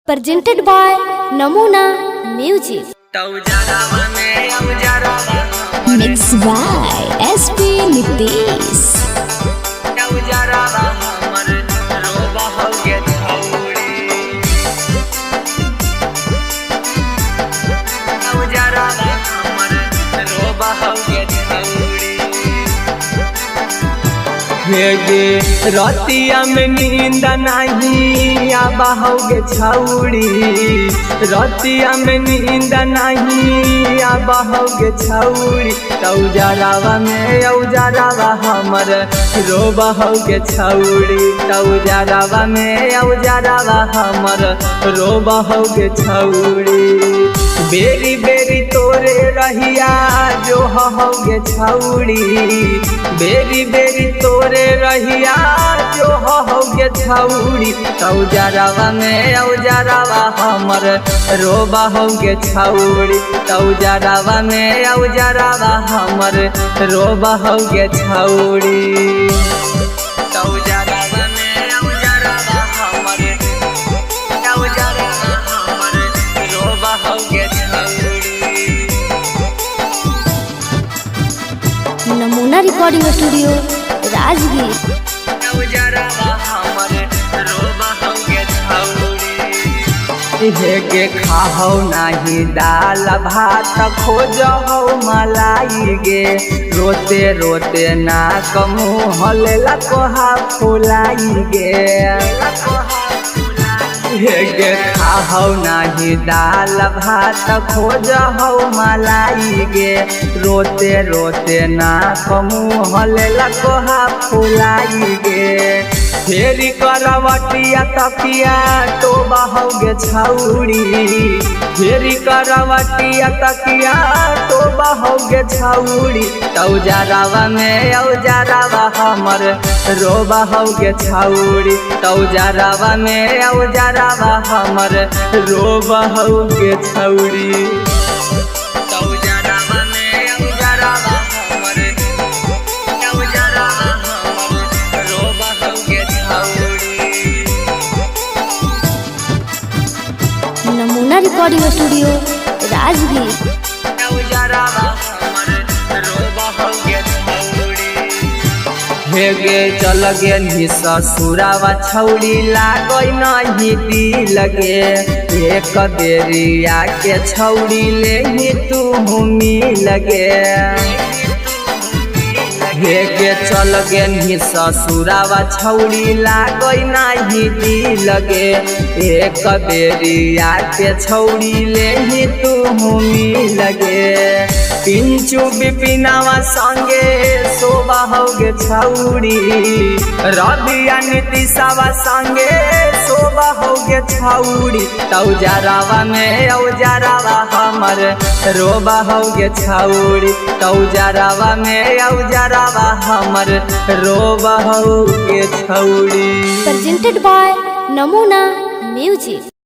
presented by Namuna Music. Mixed by SP Nitish. हेगे रतिया में नींद नहीं आबाओगे छौड़ी, रतिया में नींद नहीं आबाओगे छौड़ी। तौजरावा में औजरावा हमर रोबहोगे छौड़ी, तौजरावा में औजरावा हमर रोबहोगे छौड़ी। बेरी बेरी तोरे रहिया जो होगे छौड़ी, बेरी बेरी तोरे रहिया जो होगे छौड़ी। तौजरावा में औजरावा हमर रोबहोगे छौड़ी, तौजरावा में औजरावा हमर रोबहोगे छौड़ी। तौजरावा में औजरावा हमर रोबहोगे छौड़ी। नमूना रिकॉर्डिंग स्टूडियो राजगीर। हेगे खाहो नाही दाल भात खोजहो मलाई गे, रोते रोते नाक मुँह लेला कोहा फुलाई गे। हेगे खाहो नाही दाल भात खोजहो मलाई गे, रोते रोते नाक मुँह लेला कोहा फुलाई गे। फेरी करवटिया तकिया तो बहोगे छौड़ी, फेरी करवटिया तकिया तो बहोगे छौड़ी। तौजरावा में औजरावा हमर रोबहोगे छौड़ी, तौजरावा में औजरावा हमर रोबहोगे छौड़ी। तौजरावा में औजरावा हमर रोबहोगे छौड़ी। नमूना रिकॉर्डिंग स्टूडियो राजगीर। हेगे चल गे ससुरावा छौड़ी लागै नहीं दिल गे, एक बेरिया के छौड़ी ले तू मिल गे। हेगे चल गे ससुरावा छौड़ी लागै नहीं दिल गे, एक बेरिया के छौड़ी ले तू मिल गे। पिंचू बिपिनावा संगे सोबहोगे छौड़ी, रबिया नीतिशवा संगे सोबहोगे छौड़ी। तौजरावा में औजरावा हमर रोबहोगे छौड़ी, तौजरावा में औजरावा हमर रोबहोगे छौड़ी। Presented by Namuna Music.